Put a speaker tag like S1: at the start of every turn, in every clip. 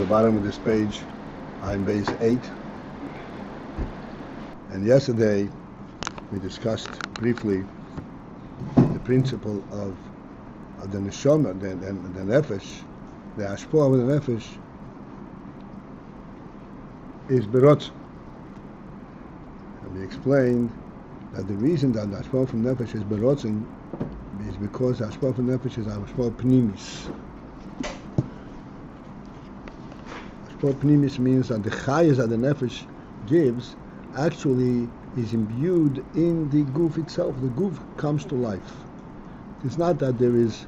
S1: bottom of this page, AyinBase 8. And yesterday we discussed briefly the principle of the neshama, the nefesh, the haspa-ah of the nefesh is berotz. And we explained that the reason that the haspa-ah from nefesh is berotzin is because the haspa-ah from nefesh is haspa-ah pnimis. Haspa-ah pnimis means that the chayas that the nefesh gives actually is imbued in the guf itself. The guf comes to life. It's not that there is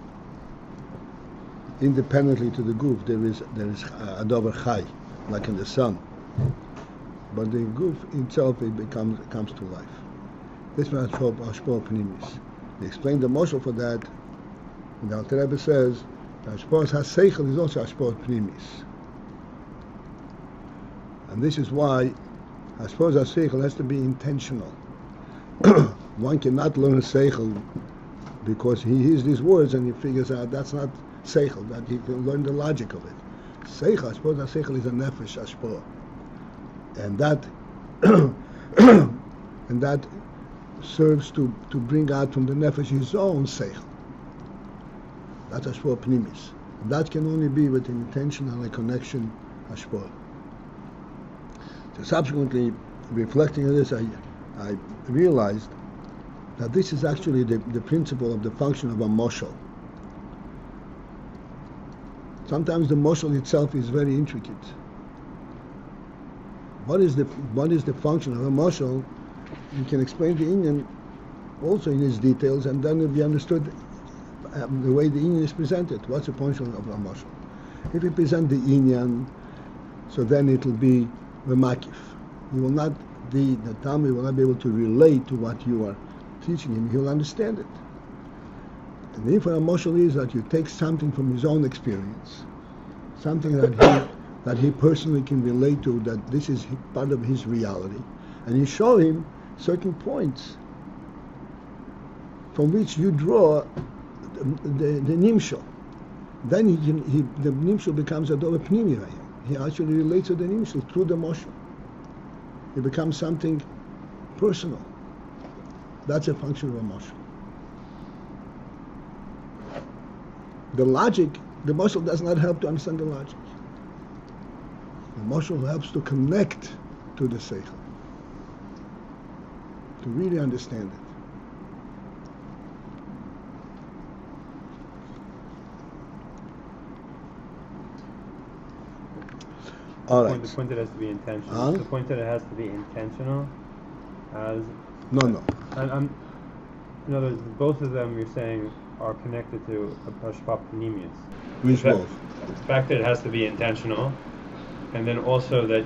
S1: independently to the guf, there is a davar chay, like in the sun. But the guf itself, it comes to life. This is haspa-ah pnimis. We explain the mashal for that. And the Alter Rebbe says that haspa-ah sechel is also haspa-ah pnimis. And this is why haspa-ah sechel has to be intentional. One cannot learn sechel because he hears these words and he figures out that's not sechel, that he can learn the logic of it. Sechel, haspa-ah sechel is a nefesh haspa-ah. And that and that serves to bring out from the nefesh his own sechel. That's haspa-ah pnimis. That can only be with an intentional connection haspa-ah. So subsequently, reflecting on this, I realized that this is actually the principle of the function of a mashal. Sometimes the mashal itself is very intricate. What is the function of a mashal? You can explain the Ayin also in its details, and then it'll be understood the way the Ayin is presented. What's the function of a mashal? If you present the Ayin, so then it will be makif. He will not the Talmud will not be able to relate to what you are teaching him. He'll understand it. And the for a mashal is that you take something from his own experience, something that he personally can relate to, that this is part of his reality, and you show him certain points from which you draw the nimshal. Then the nimshal becomes a davar pnimi. He actually relates to the nimshal through the mashal. It becomes something personal. That's a function of a mashal. The logic, the mashal does not help to understand the logic. The mashal helps to connect to the sechel, to really understand it. All right.
S2: The point that it has to be intentional. The point that it has to be intentional, as
S1: no.
S2: And in other words, both of them you're saying are connected to a haspa-ah pnimis.
S1: Which both?
S2: The fact that it has to be intentional, and then also that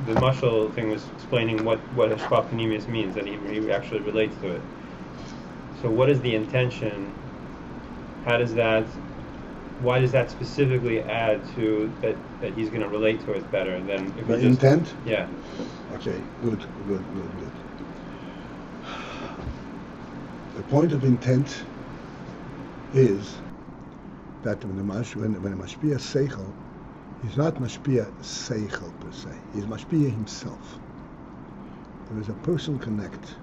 S2: the mashal thing was explaining what haspa-ah pnimis means, that he actually relates to it. So what is the intention? Why does that specifically add to that he's going to relate to it better than if
S1: the intent?
S2: Yeah.
S1: Okay, good. The point of intent is that when a mashpia sechel, he's not mashpia sechel per se. He's mashpia himself. There is a personal connect.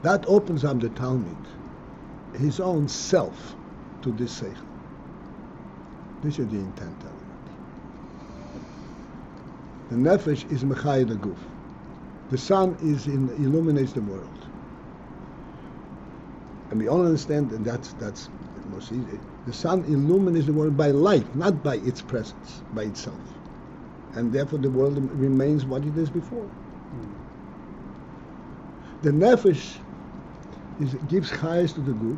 S1: That opens up the Talmud, his own self, to this sechel. This is the intent element. The nefesh is mechayed the guf. The sun illuminates the world. And we all understand that that's most easy. The sun illuminates the world by light, not by its presence, by itself. And therefore the world remains what it is before. The nefesh gives chayes to the guf,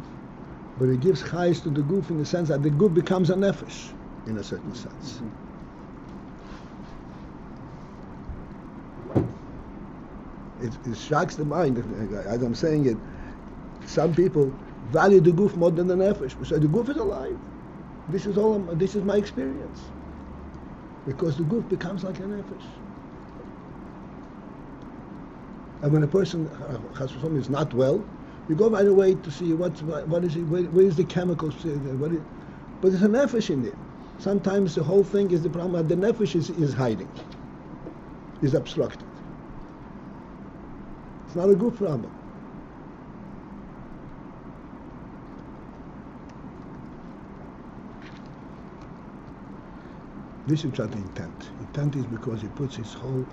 S1: but it gives chayes to the guf in the sense that the guf becomes a nefesh, in a certain sense. It shocks the mind. As I'm saying it, some people value the guf more than the nefesh. So the guf is alive. This is my experience. Because the guf becomes like a nefesh. And when a person is not well, you go right away to see what is it, where is the chemicals, but there's a nefesh in there. Sometimes the whole thing is the problem that the nefesh is hiding, is obstructed. It's not a good problem. This is not the intent. Intent is because he puts his whole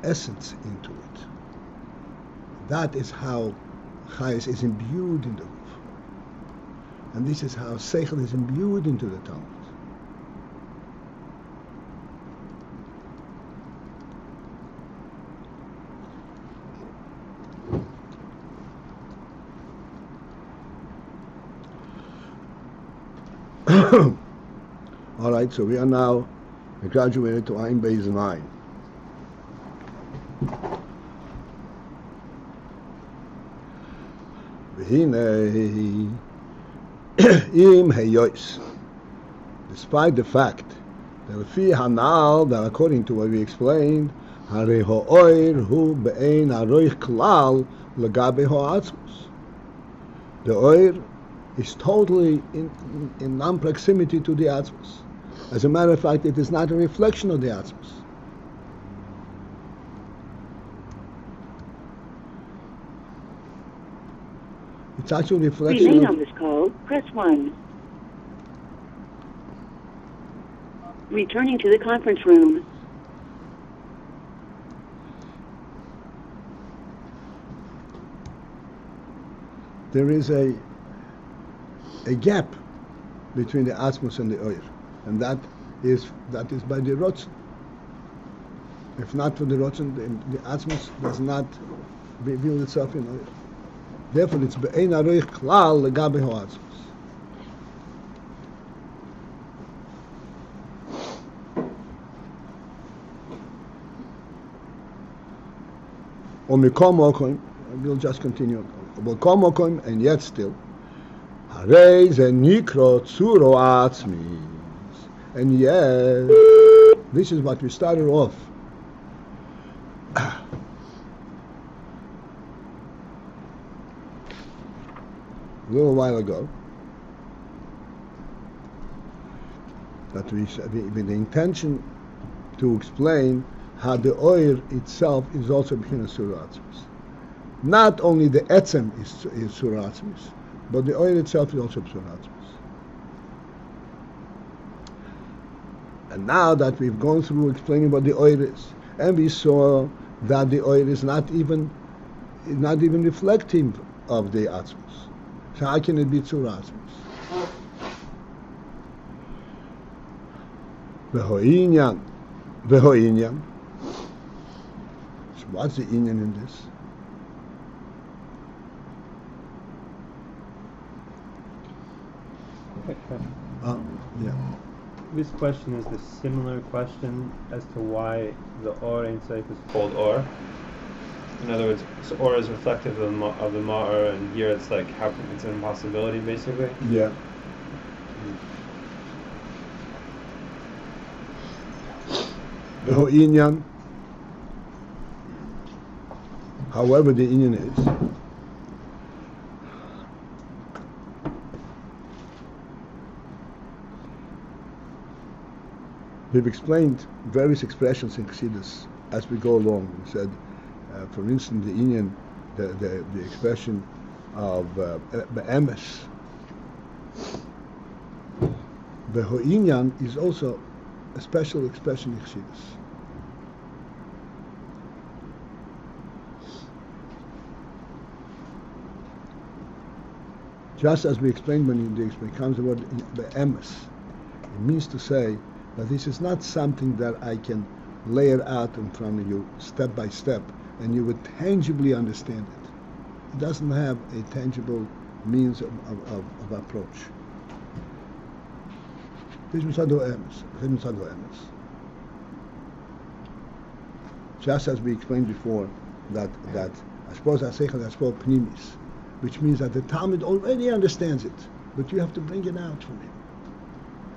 S1: essence into it. That is how Chayes is imbued in the roof. And this is how sechel is imbued into the Talmud. All right, so we are now graduated to AyinBase 9. Vehinay, im heyois. Despite the fact that lefi hanal, that according to what we explained, harei ha'oir hu be'ein haroich klal legabe ha'atzmus. The oir is totally in non-proximity to the atzmus. As a matter of fact, it is not a reflection of the atzmus. It's actually a reflection.
S3: Remain on this call, press 1. Returning to the conference room.
S1: There is a gap between the atzmus and the oir, and that is by the rotzen. If not for the rotzen, the atzmus does not reveal itself in oir. Therefore, it's be'ein haroich klal legabe ha'atzmus. We'll just continue. And yet still, harei ze nikro tzuro atzmis. And yet, this is what we started off. A little while ago, that we with the intention to explain how the oir itself is also behind surah atzmis. Not only the etzem is surah atzmis, but the oir itself is also surah atzmis. And now that we've gone through explaining what the oir is, and we saw that the oir is not even reflecting of the atzmus. So how can it be surah atzmis? Vehinay. So what's the inyan in this? Yeah.
S2: This question is the similar question as to why the Or Ein Sof is called Or. In other words, so Or is reflective of the Ma'or, and here it's like it's an impossibility, basically.
S1: Yeah. Inyan. However, the inyan is. We've explained various expressions in Chassidus as we go along. We said, for instance, the inyan, the expression of be'emes. Be'inyan is also a special expression in Chassidus. Just as we explained when it becomes the word be'emes, it means to say that this is not something that I can lay it out in front of you step by step and you would tangibly understand it. It doesn't have a tangible means of approach. Just as we explained before that sechel pnimis, which means that the Talmud already understands it, but you have to bring it out from him.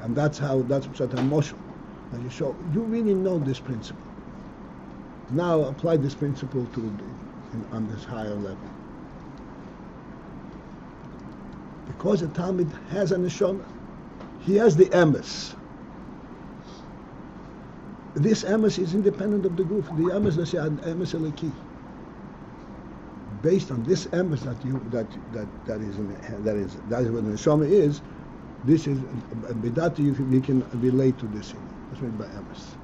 S1: And that's Pshat HaMoshel. And you show, you really know this principle. Now apply this principle on this higher level. Because the Talmud has a neshama, He has the emes. This emes is independent of the goof. The emes is an emes eliki. Based on this emes that is what the neshama is. This is b'dat you can relate to this thing. That's meant by emes.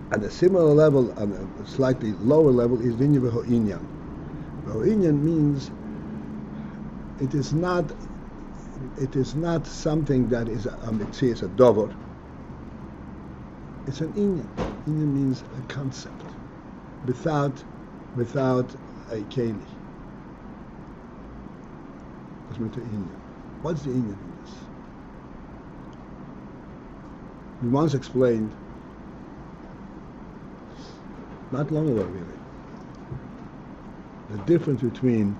S1: At a similar level, on a slightly lower level, is vinyan v'ho'inyan. V'ho'inyan means it is not something that is a mitzvah, it's a dover. It's an inyan. Inyan means a concept, without a keli. That's meant to inyan. What's the inyan in this? We once explained, not long ago really, the difference between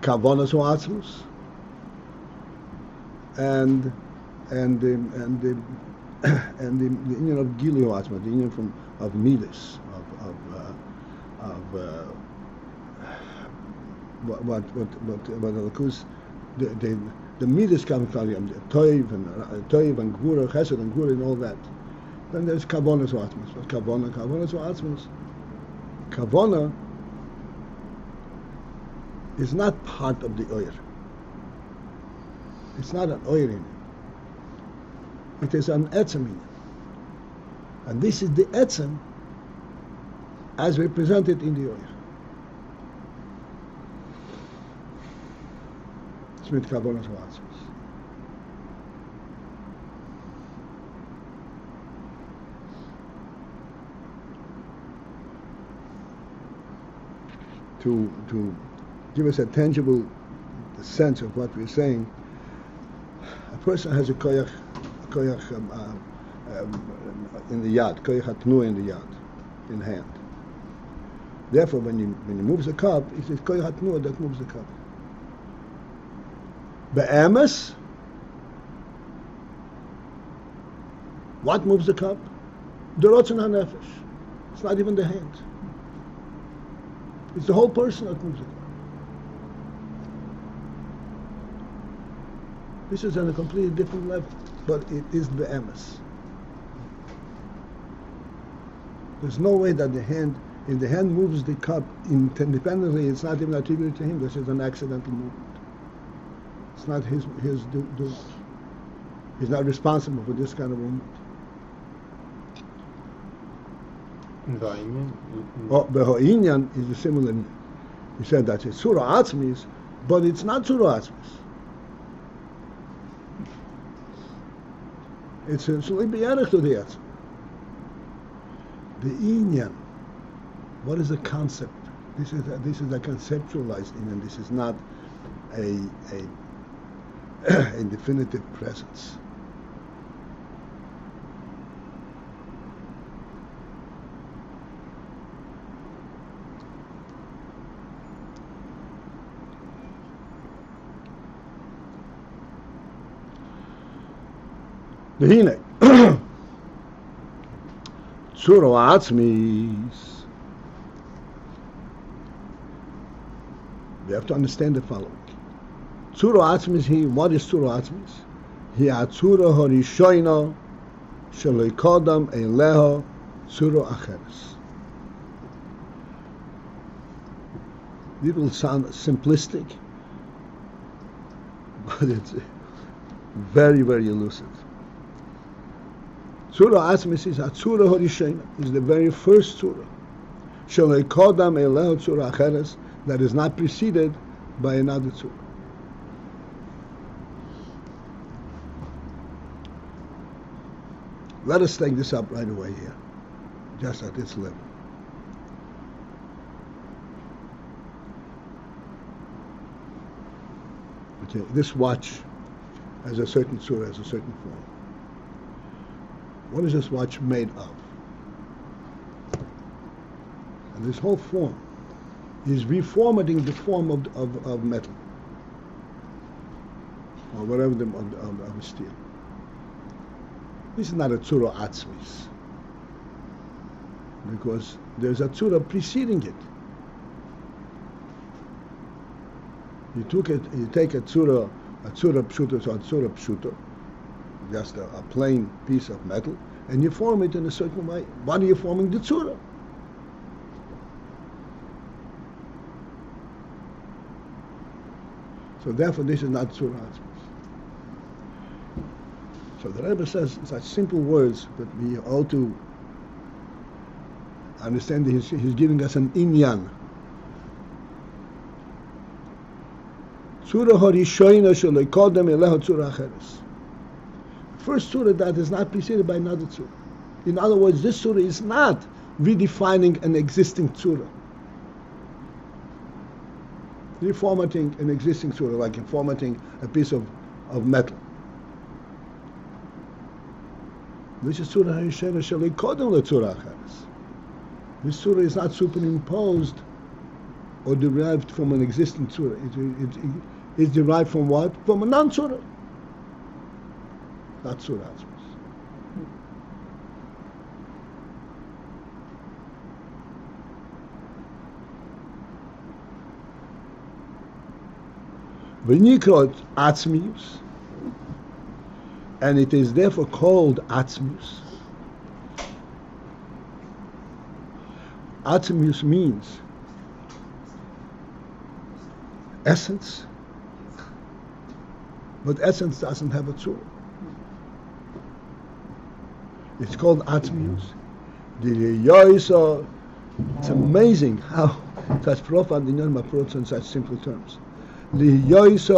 S1: kavanas u'atzmus and the union of gili u'atzmus, the union of midas, the midas come from toiv and gvura, chesed and gvura and all that. Then there's kavanas u'atzmus. What's kavanas u'atzmus? Kavana is not part of the oyer. It's not an oyer in it. It is an etzem in it. And this is the etzem as represented in the oyer. It's with kavanas u'atzmus. To give us a tangible sense of what we're saying, a person has a koyach in the yad, koyach hatnua in the yad, in hand. Therefore, when he moves the cup, it is koyach hatnua that moves the cup. Be'emes, what moves the cup? The rotzen hanefesh. It's not even the hand. It's the whole person that moves it. This is on a completely different level, but it is the emes. There's no way that if the hand moves the cup independently, it's not even attributed to him. This is an accidental movement. It's not his do. He's not responsible for this kind of movement. Beho'inyan is a similar. He said that it's surah atzmis, but it's not surah atzmis. It's essentially b'yarech to the atzm. The inyan. What is the concept? This is a conceptualized inyan. This is not a definitive presence. Vehinay. Tzuro atzmis. We have to understand the following. Tzuro atzmis, what is tzuro atzmis? He atzuro horishoino shelo kodam eleho tzuro acheres. It will sound simplistic, but it's very, very elusive. Tzura Atzmis is Atzura Horisheina, is the very first Tzura. Shelo Kodam Eleho Tzura Acheres, that is not preceded by another Tzura. Let us take this up right away here, just at this level. Okay, this watch has a certain Tzura, has a certain form. What is this watch made of? And this whole form is reformatting the form of metal, or whatever of steel. This is not a tzura atzmis, because there's a tzura preceding it. You take a tzura a tzura pshuta, so a tzura pshuta, just a plain piece of metal, and you form it in a certain way. What are you forming? The tzura. So therefore, this is not tzura atzmos. So the Rebbe says such simple words, but we ought to understand that he's giving us an inyan. Tzura harishoyna shelekodem eleho tzura acheres. First tzura that is not preceded by another tzura. In other words, this tzura is not redefining an existing tzura. Reformatting an existing tzura, like formatting a piece of metal. This is tzura harishoyna shelekodem letzura acheres. This tzura is not superimposed or derived from an existing tzura. It is derived from what? From a non-tzura. Not tzura atzmos. V'nikrot atzmius, and it is therefore called atzmius. Atzmius means essence, but essence doesn't have a tzura. It's called atzmius. It's amazing how such profound inyan approach in such simple terms. Because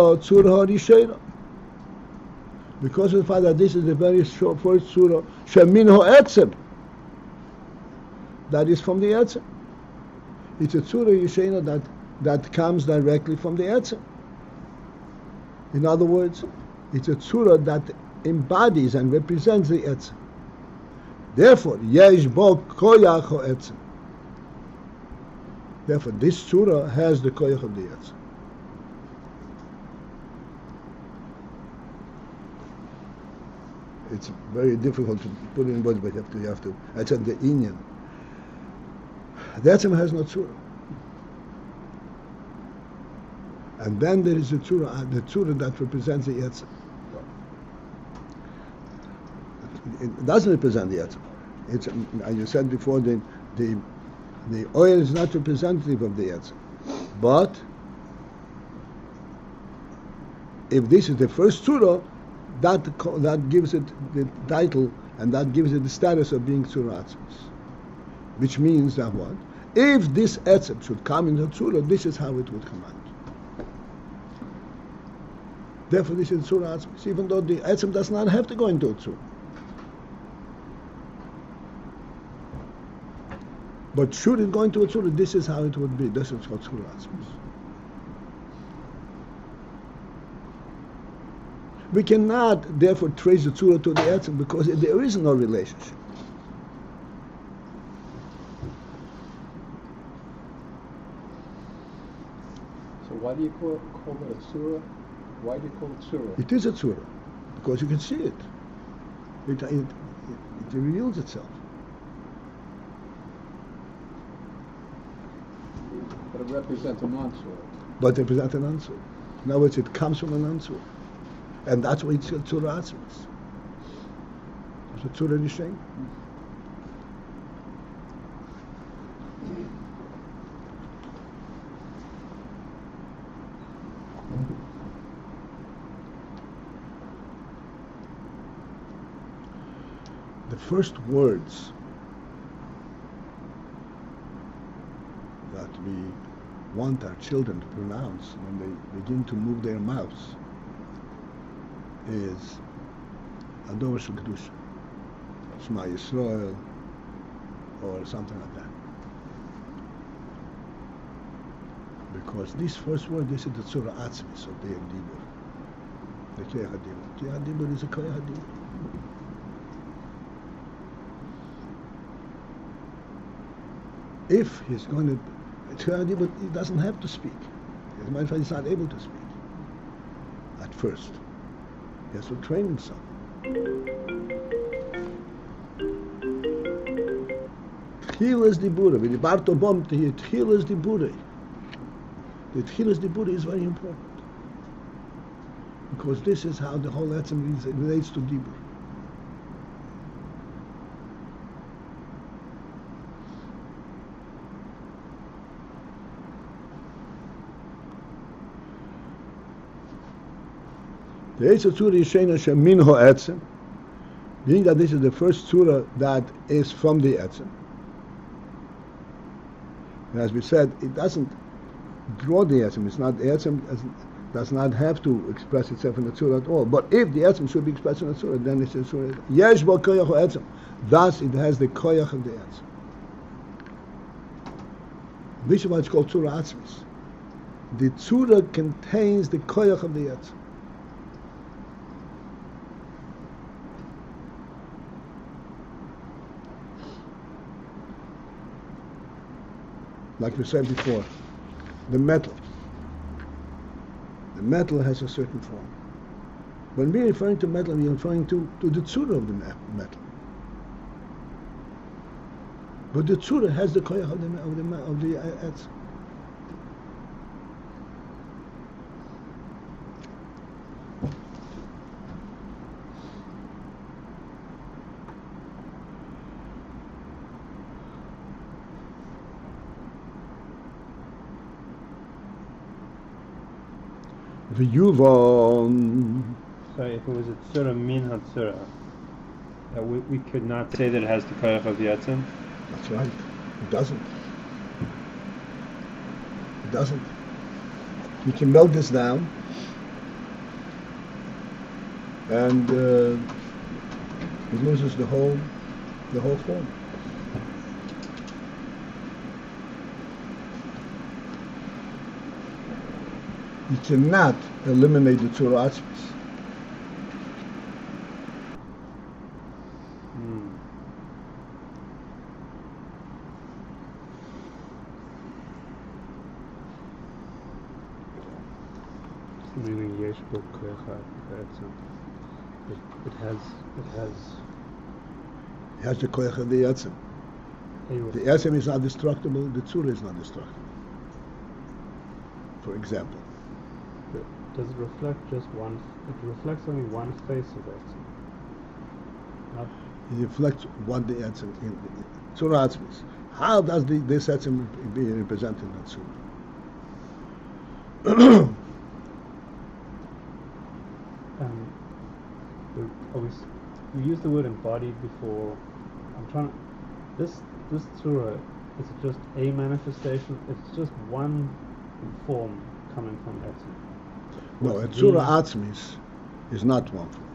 S1: of the fact that this is the very short first tzura, sheminho etzem, that is from the etzem. It's a tzura yishena that comes directly from the etzem. In other words, it's a tzura that embodies and represents the etzem. Therefore, yesh bo koyach etzem. Therefore, this tzura has the koyach of the etzem. It's very difficult to put in words, but you have to. That's the inyan. The etzem has no tzura. And then there is the tzura that represents the etzem. It doesn't represent the etzem. It's, as you said before, the oil is not representative of the etzem. But if this is the first tzura, that gives it the title and that gives it the status of being tzura atzmos. Which means that what? If this etzem should come in the tzura, this is how it would come out. Therefore, this is tzura atzmos, even though the etzem does not have to go into a tzura. But should it go into a tzura, this is how it would be. This is what tzura atzmos. We cannot, therefore, trace the tzura to the etzem because there is no relationship.
S4: So why do you call it a tzura? Why do you call it tzura?
S1: It is a tzura because you can see it. It reveals itself.
S4: But it represents a non-tzura.
S1: But it represents an non-tzura. In other words, it comes from a non-tzura. And that's why it's a tzura atzmos. It's a tzura nishain. The first words that we want our children to pronounce when they begin to move their mouths is Ador Shel Kedusha, Shema Yisrael, or something like that. Because this first word, this is the tzura atzmis of the dibur, the koyach hadibur. Koyach hadibur is a koyach hadibur. If he's going to, koyach hadibur, he doesn't have to speak. As a matter of fact, he's not able to speak at first. He has to train himself. Tchilas dibura. V'dibarto bom tchilas dibura. The tchilas dibura is very important. Because this is how the whole etzem relates to Dibur. The Eitzah Tzura Yishena Shemin Ho Etzem, being that this is the first Tzura that is from the Etzem. And as we said, it doesn't draw the Etzem. It's not, the Etzem does not have to express itself in the Tzura at all. But if the Etzem should be expressed in the Tzura, then it's a Tzura. Yesh bo koyach ho Etzem. Thus it has the koyach of the Etzem. This is why it's called Tzura Atzmis. The Tzura contains the koyach of the Etzem. Like we said before, the metal has a certain form. When we're referring to metal, we're referring to the tzura of the metal. But the tzura has the koyach of the etz. V'yuvon.
S2: So if it was a tzura min ha-tzura, we could not say that it has the koyach of the etzem?
S1: That's right. It doesn't. It doesn't. You can melt this down, and it loses the whole form. You cannot eliminate the tzura atzmis.
S5: Meaning yesh bo koyach it has
S1: the koyach of the etzem. The etzem is not destructible. The tzura is not destructible. For example.
S5: Does it reflect just one? It reflects only one face of it.
S1: It reflects what the etzem in tzura atzmis. How does this etzem be represented in that tzura?
S5: We used the word embodied before. I'm trying. This tzura, is it just a manifestation? It's just one form coming from etzem.
S1: No, a tzura atzmis is not one form.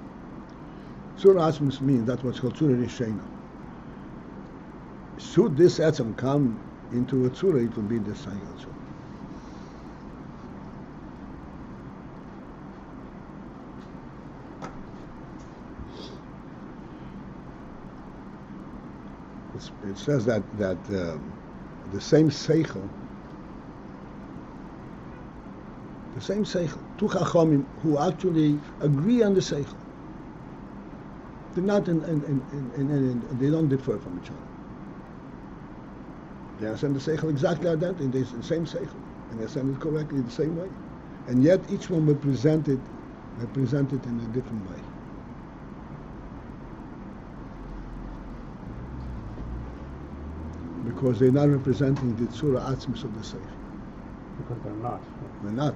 S1: Tzura atzmis means that's what's called tzura rishena. Should this etzem come into a tzura, it will be the sechel tzura. It says that the same sechel, two chachamim who actually agree on the sechel, they're not they don't differ from each other. They understand the sechel exactly identical. They're the same sechel, and they understand it correctly the same way, and yet each one will present it in a different way. Because they're not representing the tzura atzmis of the sechel.
S5: Because they're not.
S1: They're not.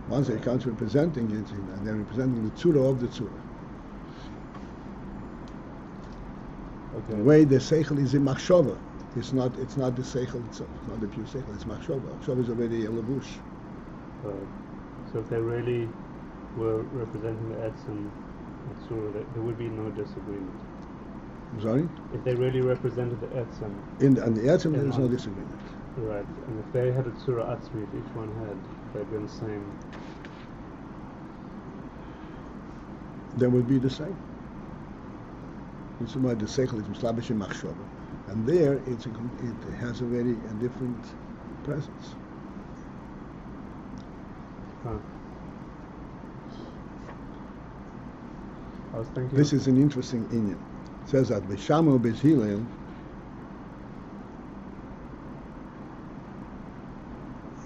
S1: Once they come to representing it, and they're representing the tzura of the tzura.
S5: Okay.
S1: The way the sechel is in machshava, it's not the sechel itself. It's not the pure sechel. It's machshava. Machshava is already a levush.
S5: So if they really were representing the etzem, the tzura, there would be no disagreement.
S1: Sorry?
S5: If they really represented the etzem.
S1: And the etzem, there is no disagreement.
S5: Right. And if they had a tzura atzmi, if each one had, they'd been the same.
S1: They would be the same. This is why the sechel is mislabish in machshava, and there it has a different presence.
S5: Huh. I was thinking.
S1: This is an interesting inyan. It says that Beshamu Bezhilel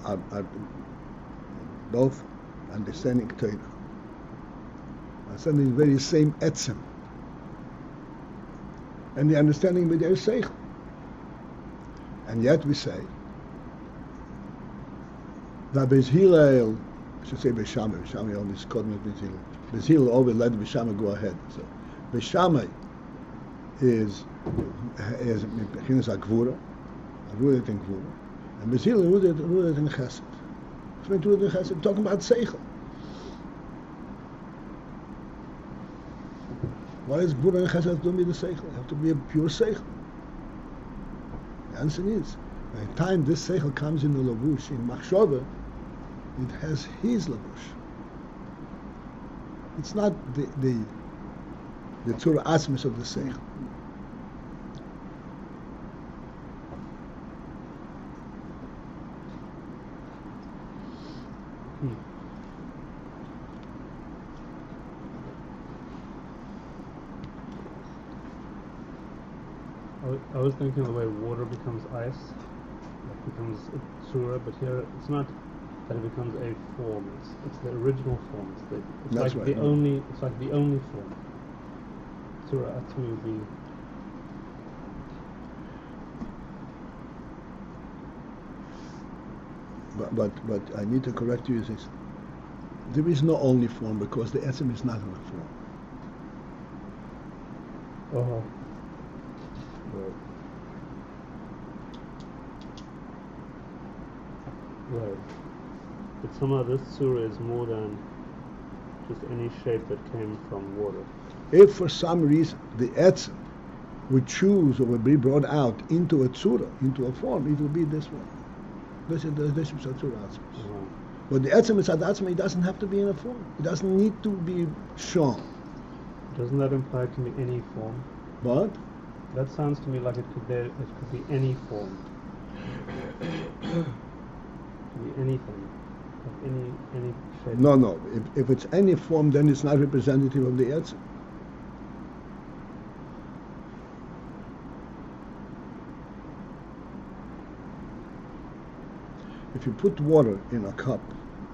S1: are both understanding Torah. Understanding the very same etzem. And the understanding with their sechel. And yet we say that Beis Hillel, I should say Beis Shammai. Beis Shammai always called me Beis Hillel. Beis Hillel always let Beis Shammai go ahead. So Beis Shammai is beginnes a gvura, rudet in gvura, and Beis Hillel rudet in chesed. When rudet in chesed, talking about sechel. What is gvura and chesed have to do with the sechel? You have to be a pure sechel. The answer is, by the time this sechel comes in the lavush, in machshava, it has his lavush. It's not the tzura asmis of the sechel.
S5: I was thinking the way water becomes ice, it becomes a tzura, but here it's not that it becomes a form. It's the original form. It's
S1: That's
S5: like
S1: right,
S5: the
S1: no.
S5: only. It's like the only form. Tzura atzmi would be.
S1: But I need to correct you. This. There is no only form because the etzem is not in a form.
S5: Oh. Right. But somehow this tzura is more than just any shape that came from water.
S1: If for some reason the etzem would choose or would be brought out into a tzura, into a form, it will be this one. This is a tzura atzmos. But the etzem is atzma, it doesn't have to be in a form. It doesn't need to be shown.
S5: Doesn't that imply it can be any form?
S1: But
S5: That sounds to me like it could be any form. It could be anything. Like any shape.
S1: no. If it's any form, then it's not representative of the etzem. If you put water in a cup,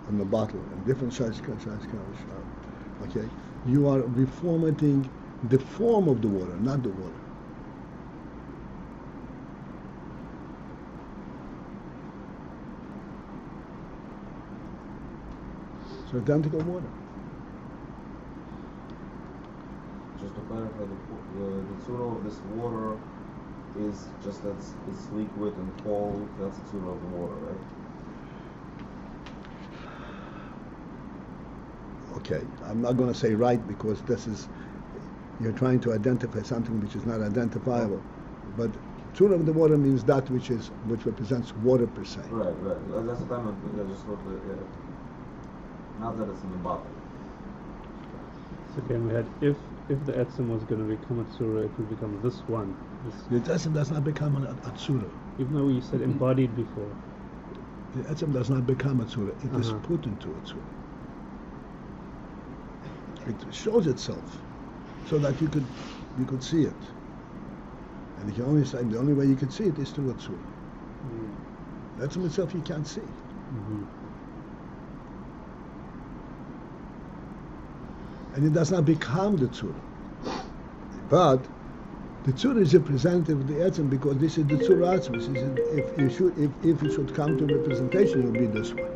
S1: in a bottle, in different size okay, you are reformatting the form of the water, not the water. So identical water.
S6: Just to clarify, the tzura of this water is just that it's liquid and cold. That's the tzura of the water, right?
S1: Okay, I'm not going to say right because this is, you're trying to identify something which is not identifiable. But tzura of the water means that which represents water per se.
S6: Right. That's what I meant. I just thought that, not that it's in the bottle.
S5: So again, we had if the etzem was going to become a tzura, it would become this one.
S1: The etzem does not become a tzura.
S5: Even though you said embodied before.
S1: The etzem does not become a tzura. It is
S5: Uh-huh.
S1: put into a tzura. It shows itself so that you could see it. And you can only say the only way you can see it is through a tzura. The etzem itself you can't see.
S5: Mm-hmm.
S1: And it does not become the tzura. But the tzura is representative of the etzem because this is the tzura atzmos. If it should come to representation, it will be this one.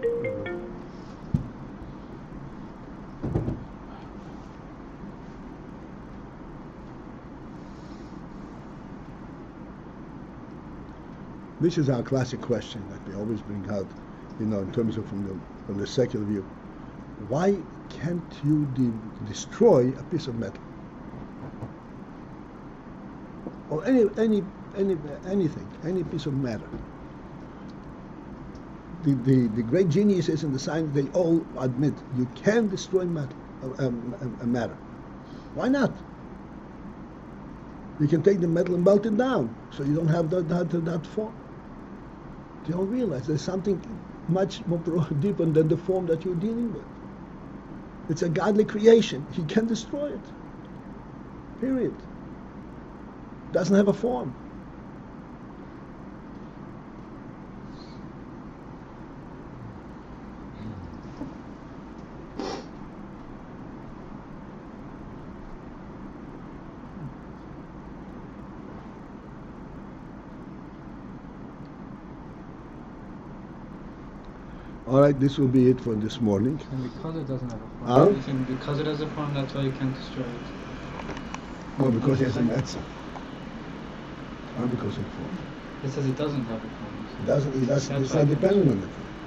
S1: This is our classic question that we always bring out, in terms of from the secular view. Why can't you destroy a piece of metal or anything, any piece of matter? The great geniuses in the science, they all admit you can destroy matter. Why not? You can take the metal and melt it down, so you don't have that form. You don't realize there's something much more deeper than the form that you're dealing with. It's a godly creation. He can destroy it. Period. Doesn't have a form. All right, this will be it for this morning.
S7: And because it doesn't have a
S1: Huh?
S7: form, you think because it has a form, that's why you can't destroy it.
S1: No, because he has an answer. Not because of form.
S7: It says it doesn't have a form.
S1: It doesn't. It's not dependent on it.